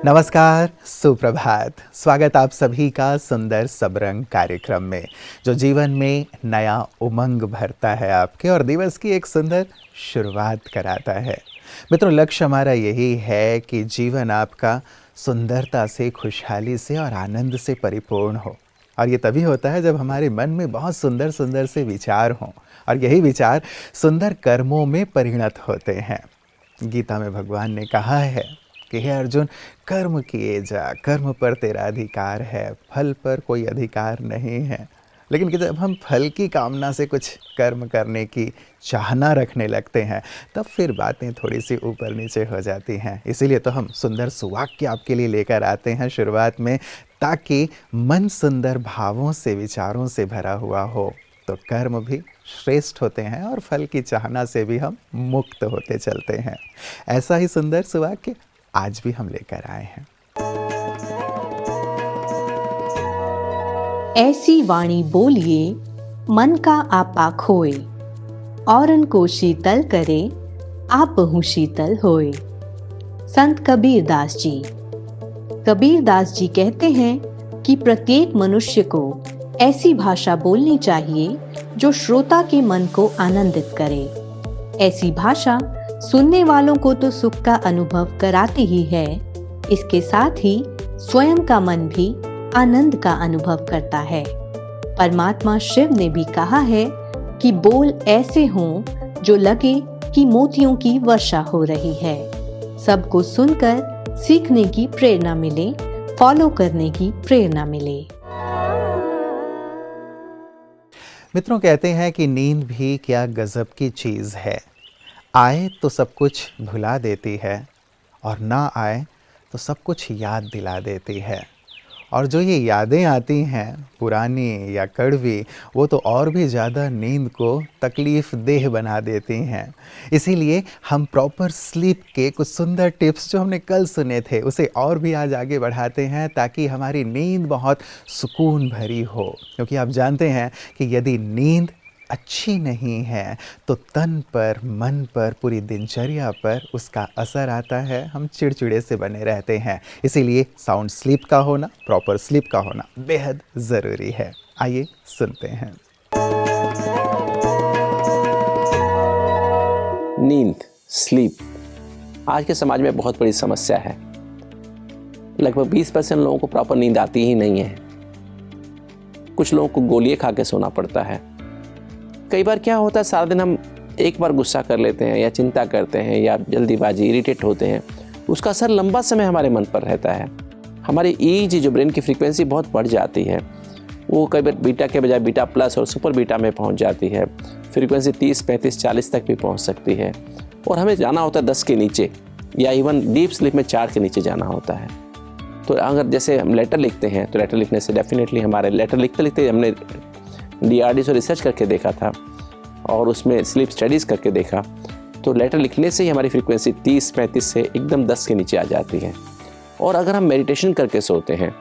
नमस्कार, सुप्रभात। स्वागत आप सभी का सुंदर सबरंग कार्यक्रम में, जो जीवन में नया उमंग भरता है आपके और दिवस की एक सुंदर शुरुआत कराता है। मित्रों, लक्ष्य हमारा यही है कि जीवन आपका सुंदरता से, खुशहाली से और आनंद से परिपूर्ण हो। और ये तभी होता है जब हमारे मन में बहुत सुंदर सुंदर से विचार हों और यही विचार सुंदर कर्मों में परिणत होते हैं। गीता में भगवान ने कहा है कि हे अर्जुन, कर्म किए जा, कर्म पर तेरा अधिकार है, फल पर कोई अधिकार नहीं है। लेकिन कि जब हम फल की कामना से कुछ कर्म करने की चाहना रखने लगते हैं, तब फिर बातें थोड़ी सी ऊपर नीचे हो जाती हैं। इसीलिए तो हम सुंदर सुवाक्य आपके लिए लेकर आते हैं शुरुआत में, ताकि मन सुंदर भावों से, विचारों से भरा हुआ हो तो कर्म भी श्रेष्ठ होते हैं और फल की चाहना से भी हम मुक्त होते चलते हैं। ऐसा ही सुंदर सुवाक्य आज भी हम लेकर आए हैं। ऐसी वाणी बोलिए मन का आपा खोए, औरन को शीतल करे आप बहु शीतल होए। संत कबीर दास जी। कबीर दास जी कहते हैं कि प्रत्येक मनुष्य को ऐसी भाषा बोलनी चाहिए जो श्रोता के मन को आनंदित करे। ऐसी भाषा सुनने वालों को तो सुख का अनुभव कराती ही है, इसके साथ ही स्वयं का मन भी आनंद का अनुभव करता है। परमात्मा शिव ने भी कहा है कि बोल ऐसे हों जो लगे कि मोतियों की वर्षा हो रही है। सबको सुनकर सीखने की प्रेरणा मिले, फॉलो करने की प्रेरणा मिले। मित्रों, कहते हैं कि नींद भी क्या गजब की चीज़ है। आए तो सब कुछ भुला देती है और ना आए तो सब कुछ याद दिला देती है। और जो ये यादें आती हैं, पुरानी या कड़वी, वो तो और भी ज़्यादा नींद को तकलीफ़ देह बना देती हैं। इसीलिए हम प्रॉपर स्लीप के कुछ सुंदर टिप्स जो हमने कल सुने थे, उसे और भी आज आगे बढ़ाते हैं, ताकि हमारी नींद बहुत सुकून भरी हो। क्योंकि आप जानते हैं कि यदि नींद अच्छी नहीं है तो तन पर, मन पर, पूरी दिनचर्या पर उसका असर आता है। हम चिड़चिड़े से बने रहते हैं। इसीलिए साउंड स्लीप का होना, प्रॉपर स्लीप का होना बेहद ज़रूरी है। आइए सुनते हैं। नींद, स्लीप आज के समाज में बहुत बड़ी समस्या है। लगभग 20% लोगों को प्रॉपर नींद आती ही नहीं है। कुछ लोगों को गोलियां खा के सोना पड़ता है। कई बार क्या होता है, सारा दिन हम एक बार गुस्सा कर लेते हैं या चिंता करते हैं या जल्दीबाजी, इरिटेट होते हैं, उसका असर लंबा समय हमारे मन पर रहता है। हमारी ईजी जो ब्रेन की फ्रीक्वेंसी बहुत बढ़ जाती है, वो कई बार बीटा के बजाय बीटा प्लस और सुपर बीटा में पहुंच जाती है। फ्रीक्वेंसी 30, 35, 40 तक भी पहुंच सकती है और हमें जाना होता है 10 के नीचे या इवन डीप स्लीप में 4 के नीचे जाना होता है। तो अगर जैसे हम लेटर लिखते हैं तो लेटर लिखने से डेफिनेटली हमारे लेटर लिखते लिखते हमने DRD से रिसर्च करके देखा था और उसमें स्लीप स्टडीज़ करके देखा, तो लेटर लिखने से ही हमारी फ्रीक्वेंसी 30-35 से एकदम 10 के नीचे आ जाती है। और अगर हम मेडिटेशन करके सोते हैं,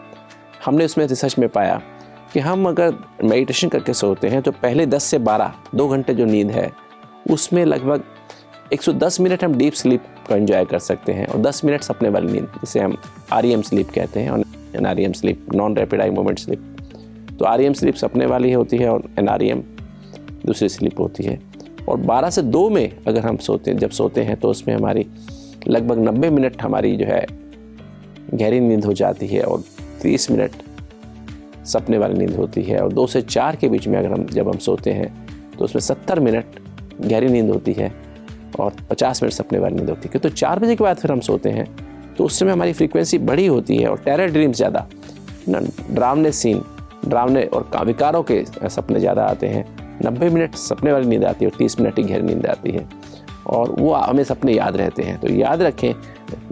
हमने उसमें रिसर्च में पाया कि हम अगर मेडिटेशन करके सोते हैं तो पहले 10 से 12 2 घंटे जो नींद है, उसमें लगभग 110 मिनट हम डीप स्लीप को एंजॉय कर सकते हैं और 10 मिनट सपने वाली नींद, जिसे हम REM स्लीप कहते हैं, और NREM sleep, non rapid eye movement sleep. तो REM स्लीप सपने वाली होती है और NREM दूसरी स्लीप होती है। और 12 से 2 में अगर हम जब सोते हैं तो उसमें हमारी लगभग 90 मिनट हमारी जो है गहरी नींद हो जाती है और 30 मिनट सपने वाली नींद होती है। और 2 से 4 के बीच में जब हम सोते हैं तो उसमें 70 मिनट गहरी नींद होती है और 50 मिनट सपने वाली नींद होती है। तो 4 बजे के बाद फिर हम सोते हैं तो उस समय हमारी फ्रीक्वेंसी बढ़ी होती है और टेरर ड्रीम्स ज़्यादा, डरावने और विकारों के सपने ज़्यादा आते हैं। 90 मिनट सपने वाली नींद आती है और 30 मिनट की गहरी नींद आती है और वो हमें सपने याद रहते हैं। तो याद रखें,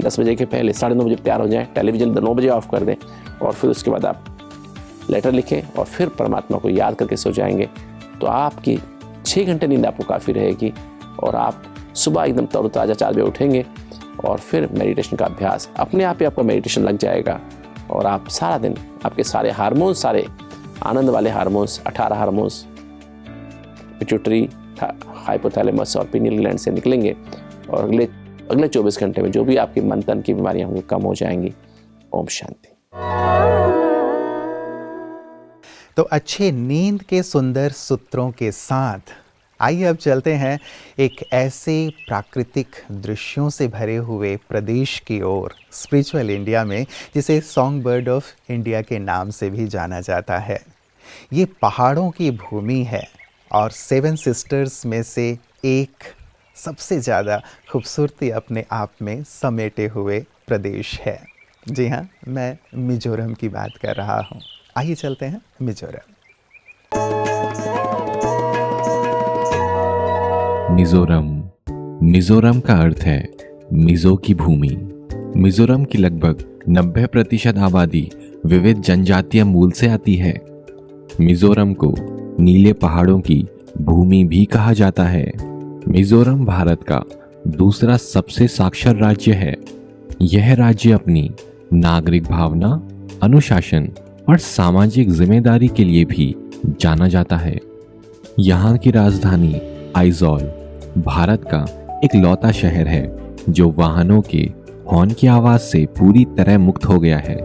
10 बजे के पहले 9:30 बजे तैयार हो जाएं, टेलीविज़न 9 बजे ऑफ कर दें और फिर उसके बाद आप लेटर लिखें और फिर परमात्मा को याद करके सो जाएंगे तो आपकी 6 घंटे नींद आपको काफ़ी रहेगी और आप सुबह एकदम तरोताज़ा 4 बजे उठेंगे और फिर मेडिटेशन का अभ्यास अपने आप ही आपका मेडिटेशन लग जाएगा और आप सारा दिन आपके सारे हार्मोन्स, सारे आनंद वाले हार्मोन्स, 18 हार्मोन्स पिट्यूटरी, हाइपोथैलेमस और पिनियल ग्लैंड से निकलेंगे और अगले 24 घंटे में जो भी आपकी मन तन की बीमारियां होंगी कम हो जाएंगी ओम शांति। तो अच्छे नींद के सुंदर सूत्रों के साथ आइए अब चलते हैं एक ऐसे प्राकृतिक दृश्यों से भरे हुए प्रदेश की ओर, स्पिरिचुअल इंडिया में, जिसे सॉन्ग बर्ड ऑफ इंडिया के नाम से भी जाना जाता है। ये पहाड़ों की भूमि है और 7 सिस्टर्स में से एक सबसे ज़्यादा खूबसूरती अपने आप में समेटे हुए प्रदेश है। जी हाँ, मैं मिजोरम की बात कर रहा हूँ। आइए चलते हैं मिजोरम। मिजोरम का अर्थ है मिजो की भूमि। मिजोरम की लगभग 90% आबादी विविध जनजातीय मूल से आती है। मिजोरम को नीले पहाड़ों की भूमि भी कहा जाता है। मिजोरम भारत का दूसरा सबसे साक्षर राज्य है। यह राज्य अपनी नागरिक भावना, अनुशासन और सामाजिक जिम्मेदारी के लिए भी जाना जाता है। यहाँ की राजधानी आइजॉल भारत का एक लौता शहर है जो वाहनों के हॉर्न की आवाज से पूरी तरह मुक्त हो गया है।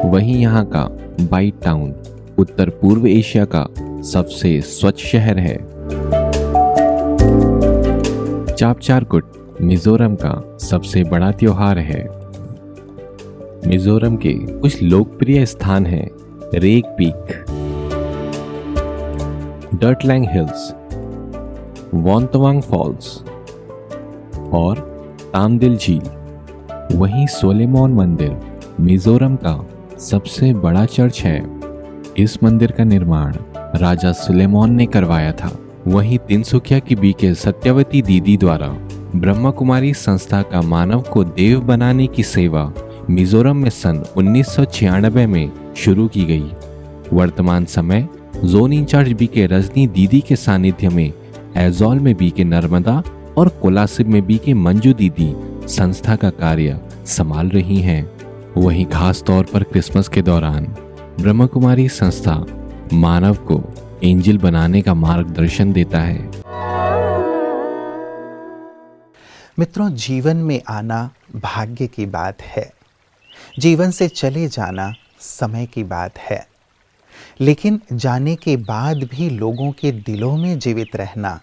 वहीं यहाँ का बाइट टाउन उत्तर पूर्व एशिया का सबसे स्वच्छ शहर है। चापचारकुट मिजोरम का सबसे बड़ा त्योहार है। मिजोरम के कुछ लोकप्रिय स्थान हैं रेक पीक, डर्टलैंग हिल्स, वोंतवांग फॉल्स और तामदिल झील। वहीं सोलेमॉन मंदिर मिजोरम का सबसे बड़ा चर्च है। इस मंदिर का निर्माण राजा सुलेमॉन ने करवाया था। वहीं तिनसुकिया की बीके सत्यवती दीदी द्वारा ब्रह्मा कुमारी संस्था का मानव को देव बनाने की सेवा मिजोरम में सन 1996 में शुरू की गई। वर्तमान समय जोन इंचार्ज बीके रजनी दीदी के सानिध्य में ऐजॉल में बीके नर्मदा और कोलासिब में बीके मंजू दीदी संस्था का कार्य संभाल रही हैं। वहीं खास तौर पर क्रिसमस के दौरान ब्रह्मा कुमारी संस्था मानव को एंजल बनाने का मार्गदर्शन देता है। मित्रों, जीवन में आना भाग्य की बात है, जीवन से चले जाना समय की बात है, लेकिन जाने के बाद भी लोगों के दिलों में जीवित रहना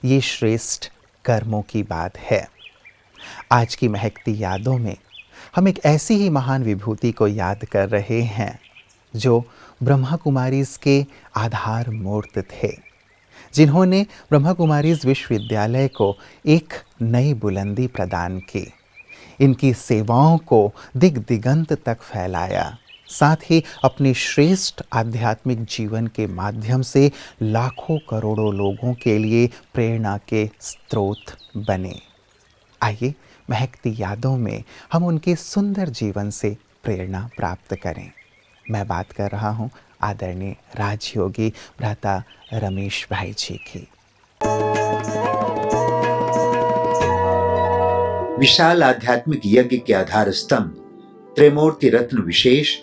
ये श्रेष्ठ कर्मों की बात है। आज की महकती यादों में हम एक ऐसी ही महान विभूति को याद कर रहे हैं जो ब्रह्मा कुमारीज़ के आधार मूर्त थे, जिन्होंने ब्रह्मा कुमारीज़ विश्वविद्यालय को एक नई बुलंदी प्रदान की, इनकी सेवाओं को दिग दिगंत तक फैलाया, साथ ही अपने श्रेष्ठ आध्यात्मिक जीवन के माध्यम से लाखों करोड़ों लोगों के लिए प्रेरणा के स्रोत बने। आइए महकती यादों में हम उनके सुंदर जीवन से प्रेरणा प्राप्त करें। मैं बात कर रहा हूँ आदरणीय राजयोगी भ्राता रमेश भाई जी की। विशाल आध्यात्मिक यज्ञ के आधार स्तंभ त्रिमूर्ति रत्न विशेष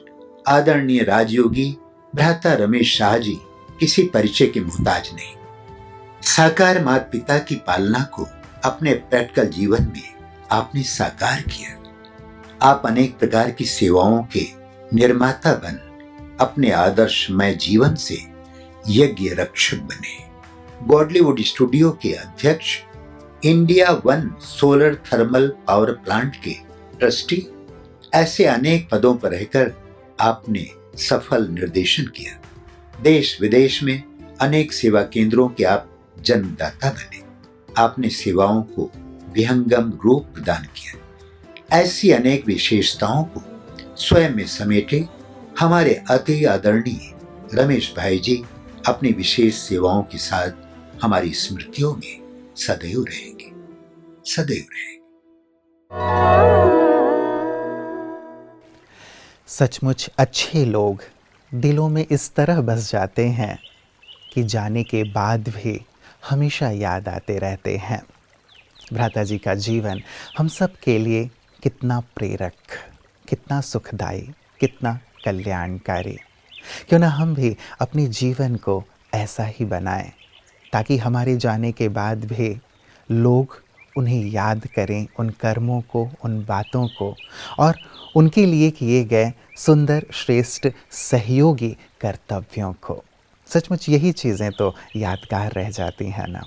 आदरणीय राजयोगी भ्राता रमेश शाह जी किसी परिचय के मोहताज नहीं। साकार माता पिता की पालना को अपने प्रैक्टिकल जीवन में आपने साकार किया। आप अनेक प्रकार की सेवाओं के निर्माता बन अपने आदर्शमय जीवन से यज्ञ रक्षक बने। बॉलीवुड स्टूडियो के अध्यक्ष, India 1 solar thermal power plant के ट्रस्टी, ऐसे अनेक पदों पर रहकर आपने सफल निर्देशन किया। देश विदेश में अनेक सेवा केंद्रों के आप जन्मदाता बने। आपने सेवाओं को विहंगम रूप प्रदान किया। ऐसी अनेक विशेषताओं को स्वयं में समेटे हमारे अति आदरणीय रमेश भाई जी अपनी विशेष सेवाओं के साथ हमारी स्मृतियों में सदैव रहेंगे, सदैव रहेंगे। सचमुच अच्छे लोग दिलों में इस तरह बस जाते हैं कि जाने के बाद भी हमेशा याद आते रहते हैं। भ्राता जी का जीवन हम सब के लिए कितना प्रेरक, कितना सुखदायी, कितना कल्याणकारी। क्यों ना हम भी अपने जीवन को ऐसा ही बनाएं ताकि हमारे जाने के बाद भी लोग उन्हें याद करें, उन कर्मों को, उन बातों को, और उनके लिए किए गए सुंदर श्रेष्ठ सहयोगी कर्तव्यों को। सचमुच यही चीज़ें तो यादगार रह जाती हैं ना।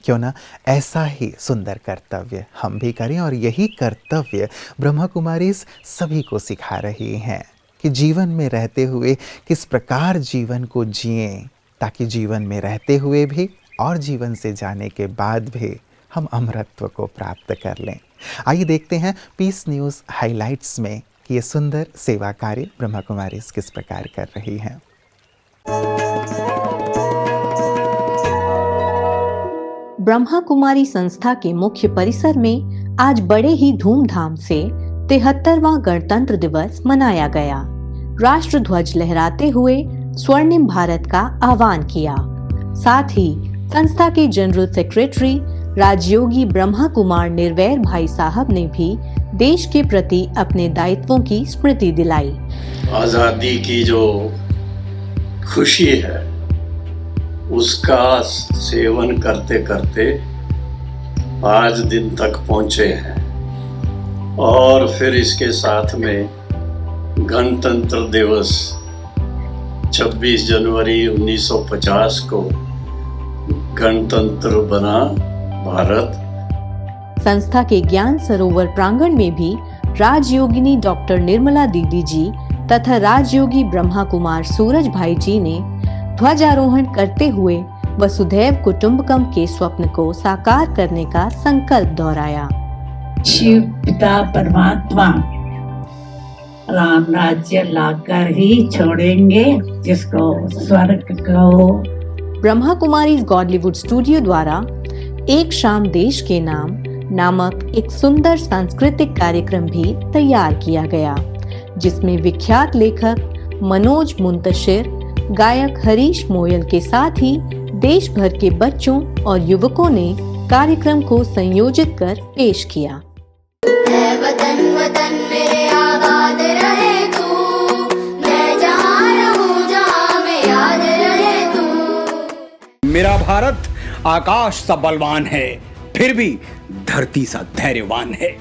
क्यों ना ऐसा ही सुंदर कर्तव्य हम भी करें, और यही कर्तव्य ब्रह्मा कुमारी सभी को सिखा रही हैं कि जीवन में रहते हुए किस प्रकार जीवन को जिएं, ताकि जीवन में रहते हुए भी और जीवन से जाने के बाद भी हम अमरत्व को प्राप्त कर लें। आइए देखते हैं पीस न्यूज़ हाइलाइट्स में कि ये सुंदर सेवा कार्य ब्रह्मा कुमारी किस प्रकार कर रही हैं। ब्रह्मा कुमारी संस्था के मुख्य परिसर में आज बड़े ही धूमधाम से 73वां गणतंत्र दिवस मनाया गया। राष्ट्र ध्वज लहराते हुए स्वर्णिम भारत का आह्वान किया। साथ ही संस्था के जनरल सेक्रेटरी राजयोगी ब्रह्मा कुमार निर्वैर भाई साहब ने भी देश के प्रति अपने दायित्वों की स्मृति दिलाई। आजादी की जो खुशी है उसका सेवन करते करते आज दिन तक पहुंचे हैं, और फिर इसके साथ में गणतंत्र दिवस 26 जनवरी 1950 को गणतंत्र बना भारत। संस्था के ज्ञान सरोवर प्रांगण में भी राजयोगिनी डॉक्टर निर्मला दीदी जी तथा राजयोगी ब्रह्मा कुमार सूरज भाई जी ने ध्वजारोहण करते हुए वसुधैव कुटुंबकम के स्वप्न को साकार करने का संकल्प दोहराया। शिव पिता परमात्मा राम राज्य लाकर ही छोड़ेंगे, जिसको स्वर्ग को। ब्रह्मा कुमारी गॉडलीवुड स्टूडियो द्वारा एक शाम देश के नाम नामक एक सुंदर सांस्कृतिक कार्यक्रम भी तैयार किया गया, जिसमें विख्यात लेखक मनोज मुंतशिर, गायक हरीश मोयल के साथ ही देश भर के बच्चों और युवकों ने कार्यक्रम को संयोजित कर पेश किया। वतन वतन मेरे आबाद रहे तू, मैं जहाँ रहूं जहाँ में याद रहे तू। मेरा भारत आकाश सा बलवान है, फिर भी धरती सा धैर्यवान है।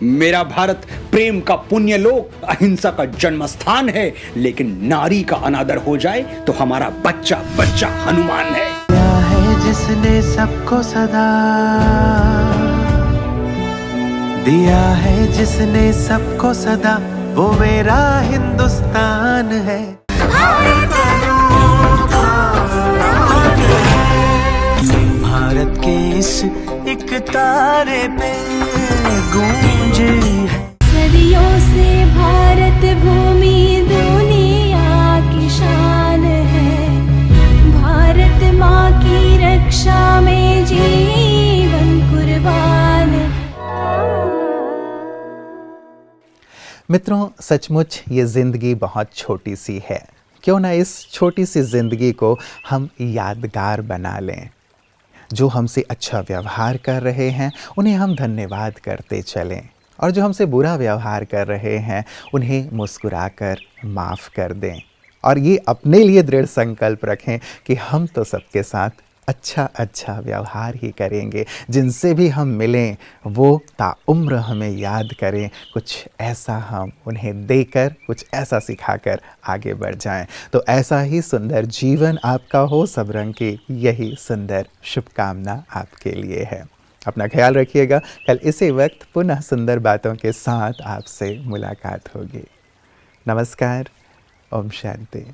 मेरा भारत प्रेम का पुण्य लोक, अहिंसा का जन्म स्थान है, लेकिन नारी का अनादर हो जाए तो हमारा बच्चा बच्चा हनुमान है। क्या है जिसने सबको सदा दिया है, जिसने सबको सदा, वो मेरा हिंदुस्तान है। भारत के इस एक तारे पे गूंजे है। सदियों से भारत भूमि दुनिया की शान है, भारत माँ की रक्षा में जीवन कुर्बान है। मित्रों, सचमुच ये ज़िंदगी बहुत छोटी सी है। क्यों ना इस छोटी सी ज़िंदगी को हम यादगार बना लें। जो हमसे अच्छा व्यवहार कर रहे हैं उन्हें हम धन्यवाद करते चलें, और जो हमसे बुरा व्यवहार कर रहे हैं उन्हें मुस्कुराकर माफ़ कर दें। और ये अपने लिए दृढ़ संकल्प रखें कि हम तो सबके साथ अच्छा अच्छा व्यवहार ही करेंगे। जिनसे भी हम मिलें वो ताउम्र हमें याद करें, कुछ ऐसा हम उन्हें देकर, कुछ ऐसा सिखाकर आगे बढ़ जाएं। तो ऐसा ही सुंदर जीवन आपका हो, सबरंग की यही सुंदर शुभकामना आपके लिए है। अपना ख्याल रखिएगा। कल इसी वक्त पुनः सुंदर बातों के साथ आपसे मुलाकात होगी। नमस्कार। ओम शांति।